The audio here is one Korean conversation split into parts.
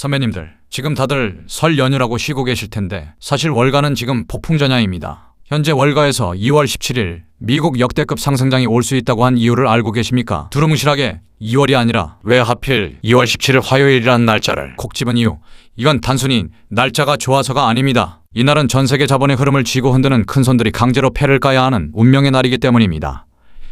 선배님들, 지금 다들 설 연휴라고 쉬고 계실 텐데 사실 월가는 지금 폭풍전야입니다. 현재 월가에서 2월 17일 미국 역대급 상승장이 올 수 있다고 한 이유를 알고 계십니까? 두루뭉실하게 2월이 아니라 왜 하필 2월 17일 화요일이라는 날짜를 콕 집은 이유, 이건 단순히 날짜가 좋아서가 아닙니다. 이날은 전세계 자본의 흐름을 쥐고 흔드는 큰손들이 강제로 패를 까야 하는 운명의 날이기 때문입니다.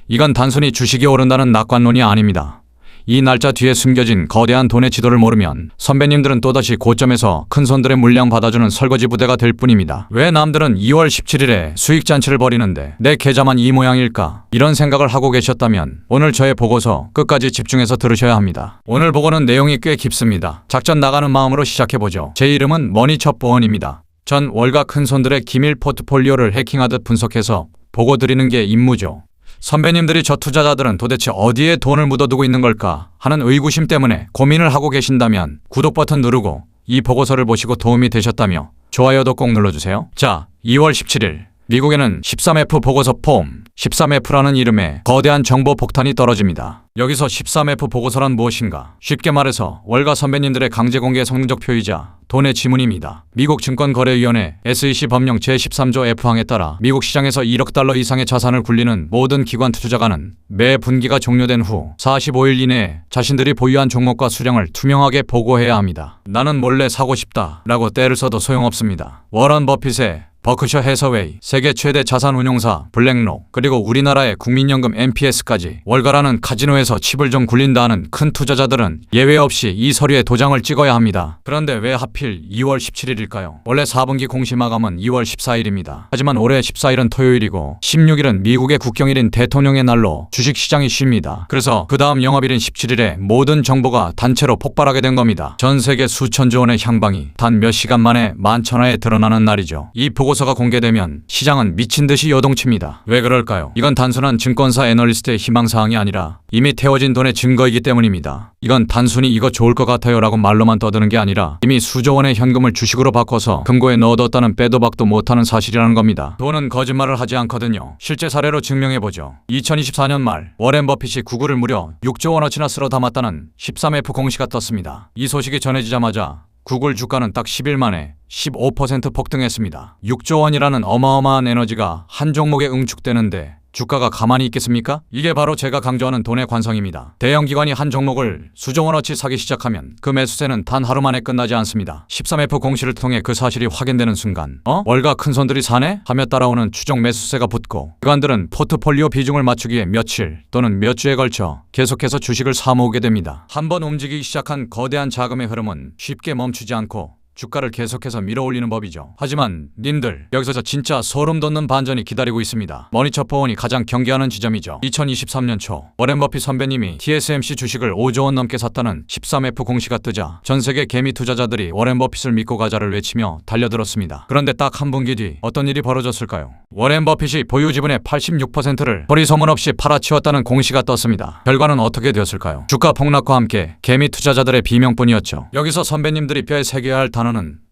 이건 단순히 주식이 오른다는 낙관론이 아닙니다. 이 날짜 뒤에 숨겨진 거대한 돈의 지도를 모르면 선배님들은 또다시 고점에서 큰손들의 물량 받아주는 설거지 부대가 될 뿐입니다. 왜 남들은 2월 17일에 수익잔치를 벌이는데 내 계좌만 이 모양일까? 이런 생각을 하고 계셨다면 오늘 저의 보고서 끝까지 집중해서 들으셔야 합니다. 오늘 보고는 내용이 꽤 깊습니다. 작전 나가는 마음으로 시작해보죠. 제 이름은 머니첩보원입니다. 전 월가 큰손들의 기밀 포트폴리오를 해킹하듯 분석해서 보고 드리는 게 임무죠. 선배님들이 저 투자자들은 도대체 어디에 돈을 묻어두고 있는 걸까 하는 의구심 때문에 고민을 하고 계신다면 구독 버튼 누르고 이 보고서를 보시고 도움이 되셨다며 좋아요도 꼭 눌러주세요. 자, 2월 17일 미국에는 13F 보고서 폼 13F라는 이름의 거대한 정보 폭탄이 떨어집니다. 여기서 13F 보고서란 무엇인가? 쉽게 말해서 월가 선배님들의 강제 공개 성능적 표의자 돈의 지문입니다. 미국 증권거래위원회 SEC 법령 제13조 F항에 따라 미국 시장에서 1억 달러 이상의 자산을 굴리는 모든 기관 투자가는 매 분기가 종료된 후 45일 이내에 자신들이 보유한 종목과 수량을 투명하게 보고해야 합니다. 나는 몰래 사고 싶다 라고 떼를 써도 소용없습니다. 워런 버핏의 버크셔 해서웨이, 세계 최대 자산운용사 블랙록, 그리고 우리나라의 국민연금 MPS까지 월가라는 카지노에서 칩을 좀 굴린다 하는 큰 투자자들은 예외 없이 이 서류에 도장을 찍어야 합니다. 그런데 왜 하필 2월 17일일까요? 원래 4분기 공시 마감은 2월 14일입니다. 하지만 올해 14일은 토요일이고 16일은 미국의 국경일인 대통령의 날로 주식시장이 쉽니다. 그래서 그 다음 영업일인 17일에 모든 정보가 단체로 폭발하게 된 겁니다. 전 세계 수천조 원의 향방이 단 몇 시간 만에 만천하에 드러나는 날이죠. 이 보고서가 공개되면 시장은 미친듯이 요동칩니다. 왜 그럴까요? 이건 단순한 증권사 애널리스트의 희망사항이 아니라 이미 태워진 돈의 증거이기 때문입니다. 이건 단순히 이거 좋을 것 같아요 라고 말로만 떠드는 게 아니라 이미 수조 원의 현금을 주식으로 바꿔서 금고에 넣어뒀다는 빼도 박도 못하는 사실이라는 겁니다. 돈은 거짓말을 하지 않거든요. 실제 사례로 증명해보죠. 2024년 말 워렌 버핏이 구글을 무려 6조 원어치나 쓸어 담았다는 13F 공시가 떴습니다. 이 소식이 전해지자마자 구글 주가는 딱 10일 만에 15% 폭등했습니다. 6조 원이라는 어마어마한 에너지가 한 종목에 응축되는데 주가가 가만히 있겠습니까? 이게 바로 제가 강조하는 돈의 관성입니다. 대형 기관이 한 종목을 수조 원어치 사기 시작하면 그 매수세는 단 하루 만에 끝나지 않습니다. 13F 공시를 통해 그 사실이 확인되는 순간 월가 큰손들이 사네? 하며 따라오는 추정 매수세가 붙고 기관들은 포트폴리오 비중을 맞추기 위해 며칠 또는 몇 주에 걸쳐 계속해서 주식을 사모으게 됩니다. 한번 움직이기 시작한 거대한 자금의 흐름은 쉽게 멈추지 않고 주가를 계속해서 밀어올리는 법이죠. 하지만 님들, 여기서 진짜 소름 돋는 반전이 기다리고 있습니다. 머니첩보원이 가장 경계하는 지점이죠. 2023년 초 워렌 버핏 선배님이 TSMC 주식을 5조 원 넘게 샀다는 13F 공시가 뜨자 전 세계 개미 투자자들이 워렌 버핏을 믿고 가자를 외치며 달려들었습니다. 그런데 딱 한 분기 뒤 어떤 일이 벌어졌을까요? 워렌 버핏이 보유 지분의 86%를 허리 소문 없이 팔아치웠다는 공시가 떴습니다. 결과는 어떻게 되었을까요? 주가 폭락과 함께 개미 투자자들의 비명뿐이었죠. 여기서 선배님들이 뼈에 새겨야 할 단어는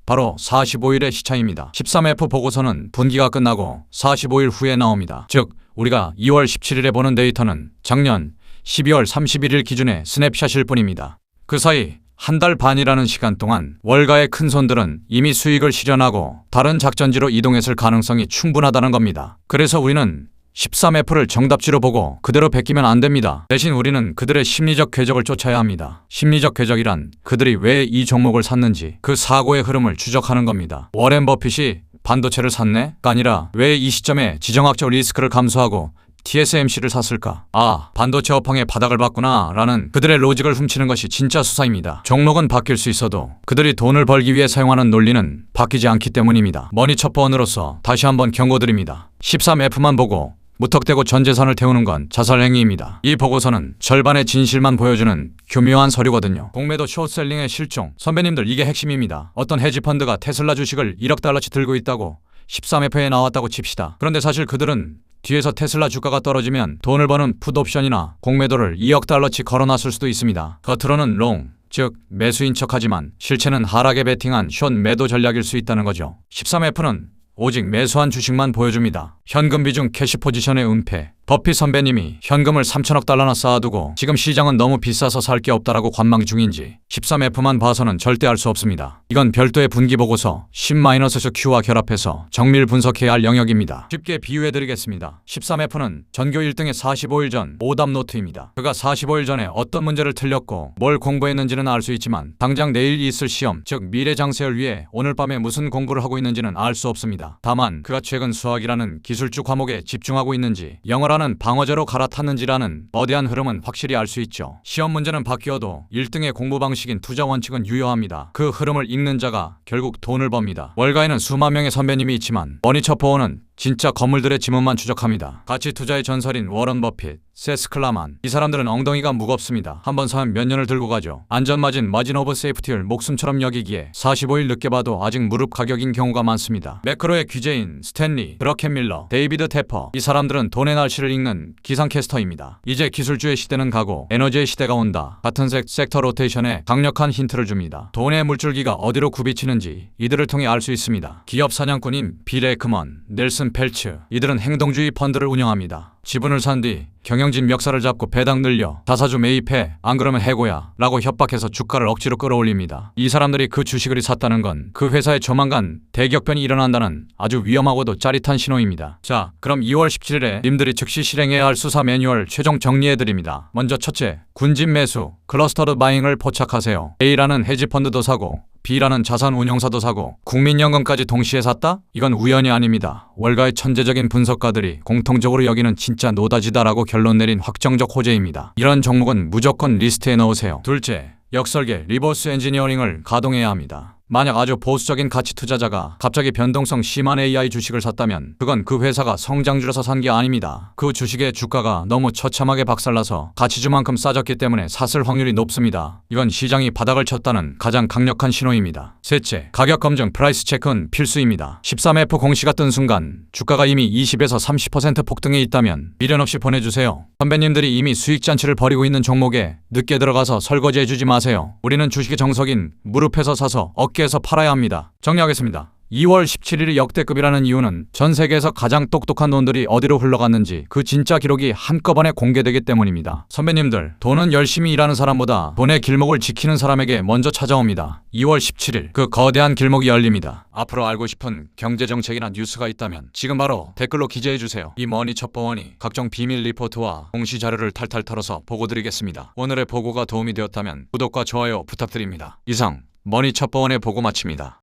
바로 45일의 시차입니다. 13F 보고서는 분기가 끝나고 45일 후에 나옵니다. 즉 우리가 2월 17일에 보는 데이터는 작년 12월 31일 기준의 스냅샷일 뿐입니다. 그 사이 한 달 반이라는 시간 동안 월가의 큰손들은 이미 수익을 실현하고 다른 작전지로 이동했을 가능성이 충분하다는 겁니다. 그래서 우리는 13F를 정답지로 보고 그대로 베끼면 안 됩니다. 대신 우리는 그들의 심리적 궤적을 쫓아야 합니다. 심리적 궤적이란 그들이 왜 이 종목을 샀는지 그 사고의 흐름을 추적하는 겁니다. 워렌 버핏이 반도체를 샀네?가 아니라 왜 이 시점에 지정학적 리스크를 감수하고 TSMC를 샀을까? 아, 반도체 업황의 바닥을 봤구나 라는 그들의 로직을 훔치는 것이 진짜 수사입니다. 종목은 바뀔 수 있어도 그들이 돈을 벌기 위해 사용하는 논리는 바뀌지 않기 때문입니다. 머니첩보원으로서 다시 한번 경고드립니다. 13F만 보고 무턱대고 전 재산을 태우는 건 자살행위입니다. 이 보고서는 절반의 진실만 보여주는 교묘한 서류거든요. 공매도 숏셀링의 실종. 선배님들, 이게 핵심입니다. 어떤 헤지펀드가 테슬라 주식을 1억 달러치 들고 있다고 13F에 나왔다고 칩시다. 그런데 사실 그들은 뒤에서 테슬라 주가가 떨어지면 돈을 버는 풋옵션이나 공매도를 2억 달러치 걸어놨을 수도 있습니다. 겉으로는 롱, 즉 매수인 척하지만 실체는 하락에 베팅한 숏 매도 전략일 수 있다는 거죠. 13F는 오직 매수한 주식만 보여줍니다. 현금 비중 캐시 포지션의 은폐. 버핏 선배님이 현금을 3천억 달러나 쌓아두고 지금 시장은 너무 비싸서 살 게 없다라고 관망 중인지 13F만 봐서는 절대 알 수 없습니다. 이건 별도의 분기보고서 10-Q와 결합해서 정밀 분석해야 할 영역입니다. 쉽게 비유해드리겠습니다. 13F는 전교 1등의 45일 전 오답 노트입니다. 그가 45일 전에 어떤 문제를 틀렸고 뭘 공부했는지는 알 수 있지만 당장 내일 있을 시험, 즉 미래 장세를 위해 오늘 밤에 무슨 공부를 하고 있는지는 알 수 없습니다. 다만 그가 최근 수학이라는 기술주 과목에 집중하고 있는지 영어라는 방어제로 갈아탔는지라는 거대한 흐름은 확실히 알 수 있죠. 시험 문제는 바뀌어도 1등의 공부 방식인 투자 원칙은 유효합니다. 그 흐름을 읽는 자가 결국 돈을 법니다. 월가에는 수만 명의 선배님이 있지만 머니처포원은 진짜 건물들의 지문만 추적합니다. 가치 투자의 전설인 워런 버핏, 세스 클라만. 이 사람들은 엉덩이가 무겁습니다. 한번 사면 몇 년을 들고 가죠. 안전마진, 마진 오브 세이프티를 목숨처럼 여기기에 45일 늦게 봐도 아직 무릎 가격인 경우가 많습니다. 매크로의 귀재인 스탠리, 드러켄밀러, 데이비드 테퍼. 이 사람들은 돈의 날씨를 읽는 기상캐스터입니다. 이제 기술주의 시대는 가고 에너지의 시대가 온다. 같은 섹터 로테이션에 강력한 힌트를 줍니다. 돈의 물줄기가 어디로 굽이치는지 이들을 통해 알 수 있습니다. 기업 사냥꾼인 빌 에크먼, 넬슨 펠츠. 이들은 행동주의 펀드를 운영합니다. 지분을 산 뒤 경영진 멱살을 잡고 배당 늘려 다사주 매입해 안 그러면 해고야 라고 협박해서 주가를 억지로 끌어올립니다. 이 사람들이 그 주식을 샀다는 건 그 회사에 조만간 대격변이 일어난다는 아주 위험하고도 짜릿한 신호입니다. 자, 그럼 2월 17일에 님들이 즉시 실행해야 할 수사 매뉴얼 최종 정리해드립니다. 먼저 첫째, 군집 매수, 클러스터드 바잉을 포착하세요. A라는 헤지펀드도 사고 B라는 자산운용사도 사고 국민연금까지 동시에 샀다? 이건 우연이 아닙니다. 월가의 천재적인 분석가들이 공통적으로 여기는 진짜 노다지다라고 결론 내린 확정적 호재입니다. 이런 종목은 무조건 리스트에 넣으세요. 둘째, 역설계 리버스 엔지니어링을 가동해야 합니다. 만약 아주 보수적인 가치 투자자가 갑자기 변동성 심한 AI 주식을 샀다면 그건 그 회사가 성장주라서 산 게 아닙니다. 그 주식의 주가가 너무 처참하게 박살나서 가치주만큼 싸졌기 때문에 샀을 확률이 높습니다. 이건 시장이 바닥을 쳤다는 가장 강력한 신호입니다. 셋째, 가격 검증 프라이스 체크는 필수입니다. 13F 공시가 뜬 순간 주가가 이미 20에서 30% 폭등해 있다면 미련 없이 보내주세요. 선배님들이 이미 수익 잔치를 벌이고 있는 종목에 늦게 들어가서 설거지해주지 마세요. 우리는 주식의 정석인 무릎에서 사서 어깨에서 팔아야 합니다. 정리하겠습니다. 2월 17일이 역대급이라는 이유는 전 세계에서 가장 똑똑한 돈들이 어디로 흘러갔는지 그 진짜 기록이 한꺼번에 공개되기 때문입니다. 선배님들, 돈은 열심히 일하는 사람보다 돈의 길목을 지키는 사람에게 먼저 찾아옵니다. 2월 17일 그 거대한 길목이 열립니다. 앞으로 알고 싶은 경제정책이나 뉴스가 있다면 지금 바로 댓글로 기재해주세요. 이 머니처포원이 각종 비밀 리포트와 공시 자료를 탈탈 털어서 보고드리겠습니다. 오늘의 보고가 도움이 되었다면 구독과 좋아요 부탁드립니다. 이상 머니처포원의 보고 마칩니다.